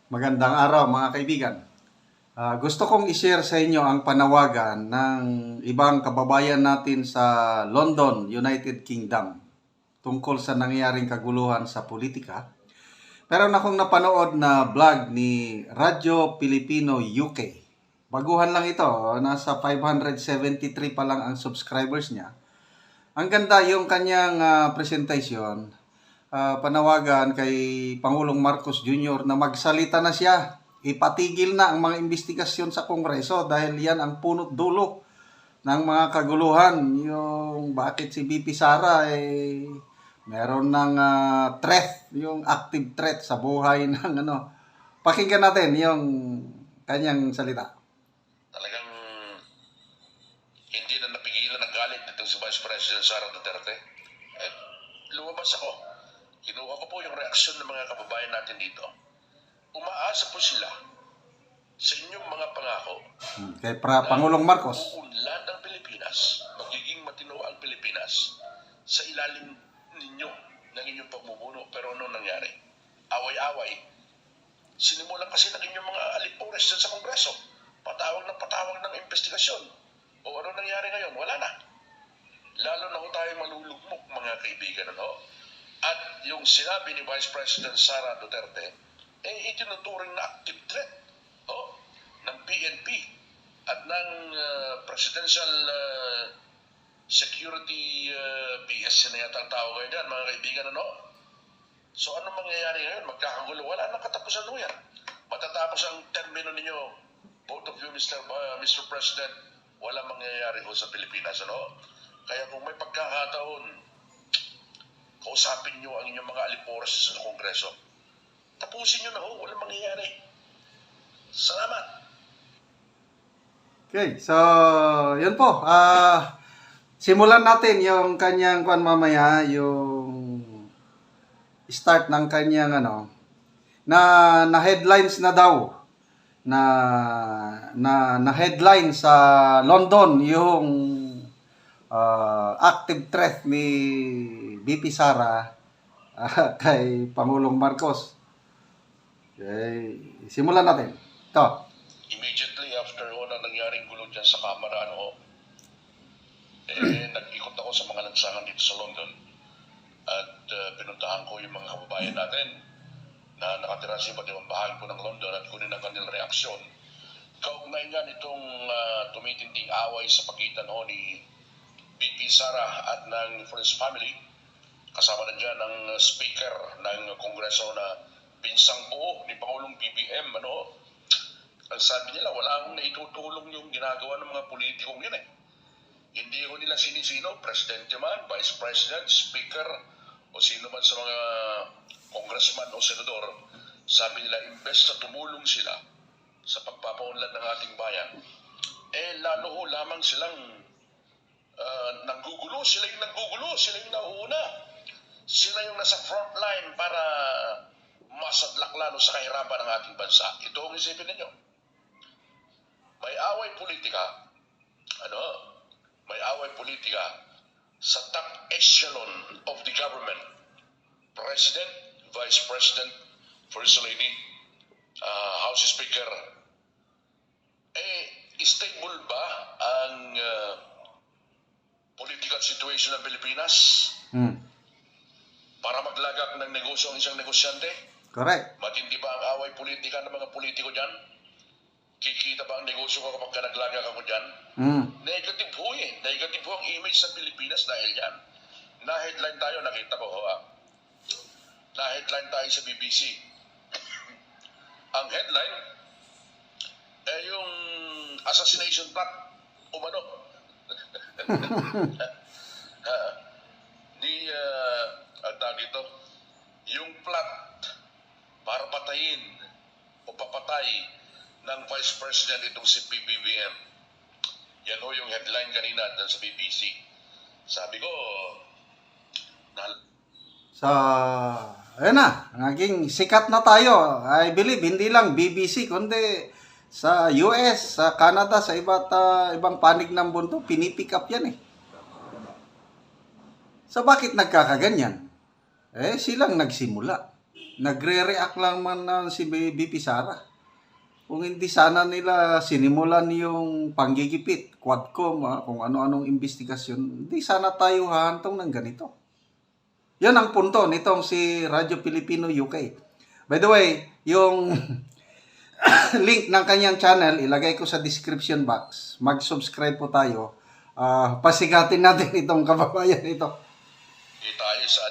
Magandang araw mga kaibigan. Gusto kong i-share sa inyo ang panawagan ng ibang kababayan natin sa London, United Kingdom tungkol sa nangyayaring kaguluhan sa politika. Meron akong napanood na vlog ni Radyo Pilipino UK. Baguhan lang ito, nasa 573 pa lang ang subscribers niya. Ang ganda yung kanyang presentation, panawagan kay Pangulong Marcos Jr. na magsalita na siya. Ipatigil na ang mga investigasyon sa Kongreso dahil yan ang punot dulo ng mga kaguluhan. Yung bakit si BP Sara meron ng threat, yung active threat sa buhay ng ano. Pakinggan natin yung kanyang salita. Talagang hindi na napigilan ang galit nitong si Vice President Sara Duterte. Lumabas ako. Kinuha ko po yung reaksyon ng mga kababayan natin dito. Umaasa po sila sa inyong mga pangako. Kay Pangulong Marcos. Uunlad ang Pilipinas, magiging matino ang Pilipinas sa ilalim ninyo ng inyong pagmumuno. Pero ano nangyari? Away-away. Sinimulan kasi ng inyong mga alipores dyan sa Kongreso. Patawag ng investigasyon. O ano nangyari ngayon? Wala na. Lalo na ho tayong malulugmok, mga kaibigan. Ano? At yung sinabi ni Vice President Sara Duterte, itinuturing na active threat ng PNP at ng Presidential Security BS na yata ang tawag ngayon dyan, mga kaibigan. Ano? So ano mangyayari ngayon? Magkakagulo. Wala nang katapusan ho yan. Matatapos ang termino ninyo, both of you, Mr. President, wala mangyayari ho sa Pilipinas. Ano? Kaya kung may pagkakataon, kausapin nyo ang inyong mga alipores sa Kongreso. Tapusin nyo na ho, walang mangyayari. Salamat. Okay, so yun po. Simulan natin yung kanyang mamaya, yung start ng kanyang na headlines na daw. Na headline sa London yung active threat ni BP Sara kay Pangulong Marcos. Okay, simulan natin. Ito. Immediately after na nangyaring gulo dyan sa Kamara, nag-ikot ako sa mga lansangan dito sa London at pinuntahan ko yung mga kababayan natin na nakatira sa iba't ibang bahagi po ng London at kunin ang kanilang reaksyon. Kaugnay nga nitong tumitinding away sa pagitan ni BP Sara at ng First Family, kasama na dyan ang Speaker ng Kongreso na pinsang buo ni Pangulong BBM. Ang sabi nila, wala akong naitutulong yung ginagawa ng mga politikong yun . Hindi ko nila sinisino, Presidente man, Vice President, Speaker, o sino man sa mga congressman o senador. Sabi nila, imbes na tumulong sila sa pagpapaunlad ng ating bayan, lalo ho lamang silang nanggugulo, sila yung nauuna. Sila yung nasa front line para masadlak lalo sa kahirapan ng ating bansa. Ito ang isipin ninyo. May away politika, sa top echelon of the government. President, Vice President, First Lady, House Speaker. Stable ba ang political situation ng Pilipinas? Para maglagak ng negosyo ang isang negosyante? Correct. Matindi ba ang away politika ng mga politiko dyan? Kikita ba ang negosyo ko kapag naglagak ako dyan? Negative ho Negative ho ang image ng Pilipinas dahil yan. Na-headline tayo, nakita ko ho Na-headline tayo sa BBC. Ang headline, yung assassination plot, umano. Yung plot para patayin o papatay ng Vice President itong si PBBM. Yan ho yung headline kanina dyan sa BBC. Sabi ko, ayun na, naging sikat na tayo. I believe, hindi lang BBC, kundi sa US, sa Canada, sa ibang panig ng mundo, pinipick up yan . So bakit nagkakaganyan? Silang nagsimula. nagre-react lang man na si BP Sara. Kung hindi sana nila sinimulan yung panggigipit, Quadcom, kung ano-anong investigasyon, hindi sana tayo hahantong ng ganito. Yan ang punto nitong si Radyo Pilipino UK. By the way, yung link ng kanyang channel, ilagay ko sa description box. Mag-subscribe po tayo. Pasigatin natin itong kababayan ito. Tayo sa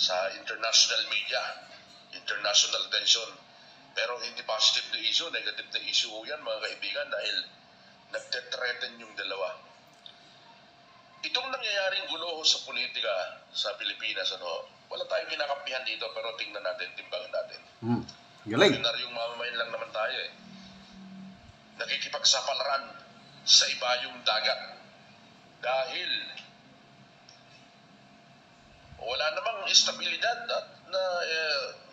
sa international media, international attention. Pero hindi positive na issue, negative na issue yan mga kaibigan dahil nagte-threaten yung dalawa. Itong nangyayaring gulo sa politika sa Pilipinas, wala tayong kinakampihan dito pero tingnan natin, timbangin natin. Galing. Ordinaryong mamamayan lang naman tayo eh. Nakikipagsapalaran sa ibayong dagat dahil wala namang estabilidad at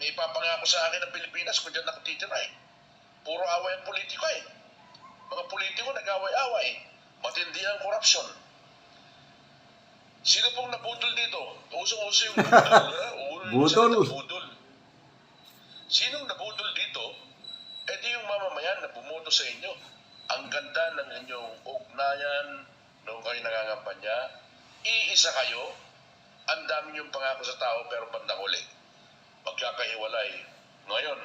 may ipapangako sa akin ng Pilipinas kung dyan nakatitira eh. Puro away ang politiko eh. Mga politiko nag-away-away. Matindi ang korupsyon. Sino pong nabudol dito? Usong-uso yung budol. Budol. Sinong nabudol dito? Di yung mamamayan na bumoto sa inyo. Ang ganda ng inyong ugnayan noong kayo nangangampanya. Iisa kayo. Ang dami yung pangako sa tao pero bandang huli. Magkakahiwalay. Ngayon,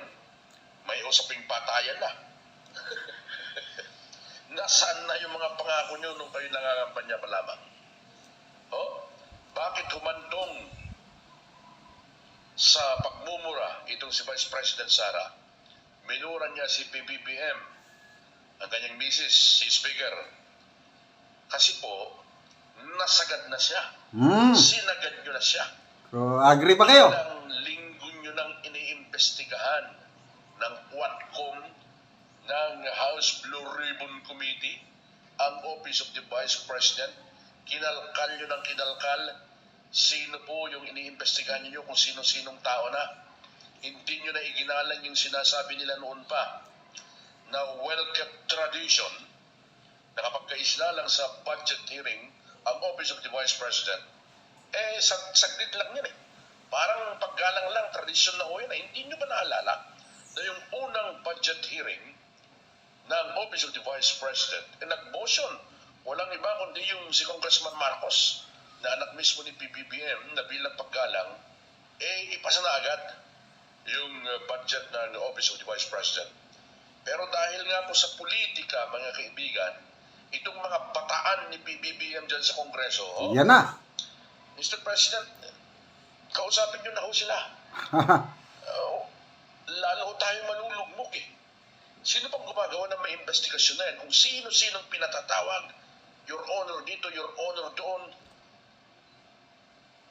may usaping patayan na. Nasaan na yung mga pangako nyo nung kayo nangangampanya pa lamang? Bakit humantong sa pagmumura itong si Vice President Sara? Minura niya si PBBM, ang kanyang misis, si Speaker. Kasi po, nasagad na siya. Sinagad nyo na siya. So, agree ba kayo? Ilang linggo nyo nang iniimbestigahan ng Quadcom, ng House Blue Ribbon Committee, ang Office of the Vice President. Kinalkal nyo ng kinalkal sino po yung iniimbestigahan nyo, kung sino-sinong tao na. Hindi nyo na iginalang yung sinasabi nila noon pa na well-kept tradition na kapag kaisla lang sa budget hearing ang Office of the Vice President, saglit lang yun eh. Parang paggalang lang, tradisyon na yun eh. Hindi nyo ba naalala na yung unang budget hearing ng Office of the Vice President, nag-motion, walang iba kundi yung si Congressman Marcos, na anak mismo ni PBBM, na bilang paggalang, ipasa na agad yung budget ng Office of the Vice President. Pero dahil nga po sa politika, mga kaibigan, itong mga bataan ni PBBM dyan sa Kongreso, Yan na. Mr. President, kausapin nyo na ho sila. Lalo tayong malulugmok eh. Sino pang gumagawa ng may investigasyon na yan? Kung sino-sinong pinatatawag, Your Honor dito, Your Honor doon,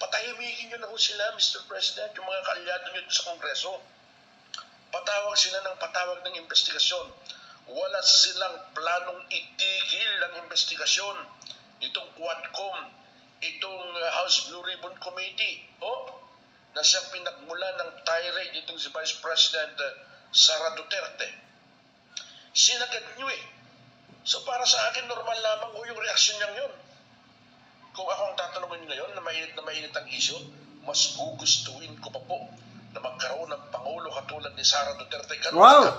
patahimikin nyo na ho sila, Mr. President, yung mga kalyado nyo sa Kongreso. Patawag sila ng patawag ng investigasyon. Wala silang planong itigil ng investigasyon. Itong Quadcom, itong House Blue Ribbon Committee, na siyang pinagmula ng tirade itong si Vice President Sara Duterte. Sinagad nyo eh. So para sa akin, normal lamang yung reaksyon niyang yun. Kung ako ang tatanungin ngayon na mainit ang issue, mas gugustuhin ko pa po na magkaroon ng Pangulo katulad ni Sara Duterte. Ganun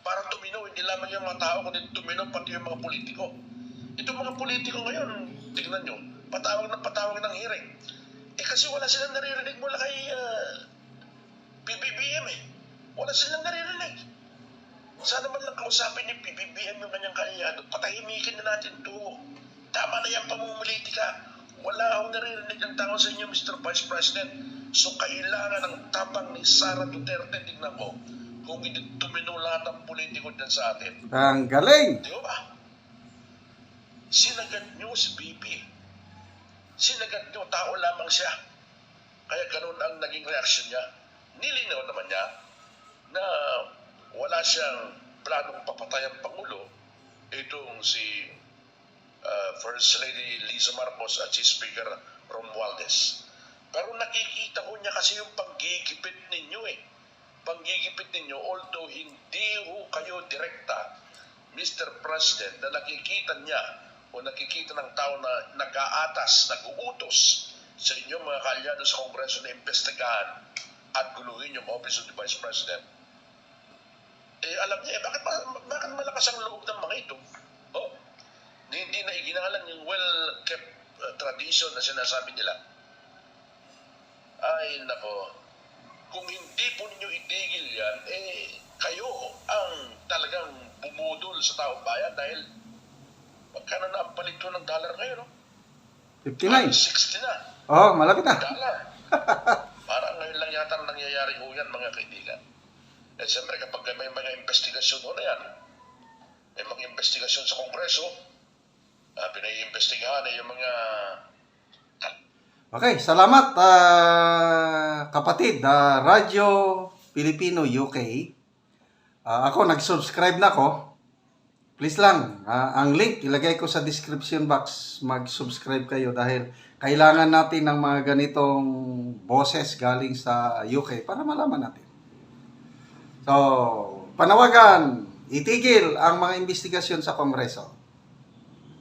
para tumino, hindi lamang yung mga tao, kundi tumino pati yung mga politiko. Itong mga politiko ngayon, tingnan nyo, patawag ng hearing. Kasi wala silang naririnig mula kay PBBM eh. Wala silang naririnig. Sana man lang kausapin ni PBBM yung kanyang kalyado, patahimikin na natin ito. Tama na yung pamumulitika. Wala akong naririnig ng tao sa inyo, Mr. Vice President. So kailangan ng tapang ni Sara Duterte, tignan ko, kung hindi tumino lahat ang politiko dyan sa atin. Ang galing! Di ba? Sinagad nyo si BP. Sinagad nyo, tao lamang siya. Kaya ganun ang naging reaksyon niya. Nilinaw naman niya na wala siyang planong papatay ang Pangulo, itong si First Lady Liza Marcos at si Speaker Romualdez. Pero nakikita ko niya kasi yung panggigipit ninyo eh. Panggigipit ninyo, although hindi ho kayo direkta, Mr. President, na nakikita niya o nakikita ng tao na nag-aatas, nag-uutos sa inyo mga kalyado sa Kongreso na imbestigahan at guluhin yung Office of the Vice President, alam niya, bakit malakas ang loob ng mga ito? Oh, hindi na iginagalang yung well-kept tradition na sinasabi nila. Ay, nako, kung hindi po ninyo itigil yan, kayo ang talagang bumudol sa taong bayan dahil magkano na ang palito ng dollar ngayon, no? 59. 60 na. Oh, malapit na. Dollar. Parang ngayon lang yata ang nangyayari ho yan, mga kaibigan. At siyempre, kapag may mga investigasyon ho na yan, may mga investigasyon sa Kongreso, pinaiimbestigahan yung mga... Okay, salamat kapatid, Radyo Pilipino UK. Ako, nag-subscribe na ako. Please lang, ang link ilagay ko sa description box. Mag-subscribe kayo dahil kailangan natin ng mga ganitong boses galing sa UK para malaman natin. So, panawagan, itigil ang mga investigasyon sa Kongreso.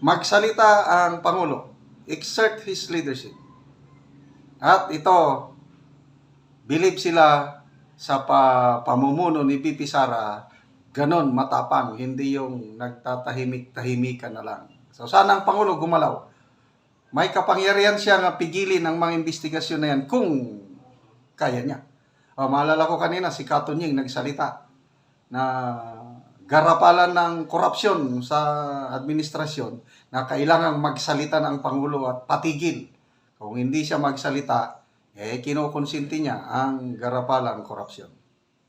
Magsalita ang Pangulo, exert his leadership. At ito, believe sila sa pamumuno ni VP Sara, ganon matapang, hindi yung nagtatahimik-tahimikan na lang. So sana ang Pangulo gumalaw. May kapangyarihan siya nga pigilin ang mga investigasyon na yan kung kaya niya. Maalala ko kanina si Katunying nagsalita na garapalan ng korupsyon sa administrasyon na kailangang magsalita ng Pangulo at patigil. Kung hindi siya magsalita, kinukonsinti niya ang garapalang korupsyon.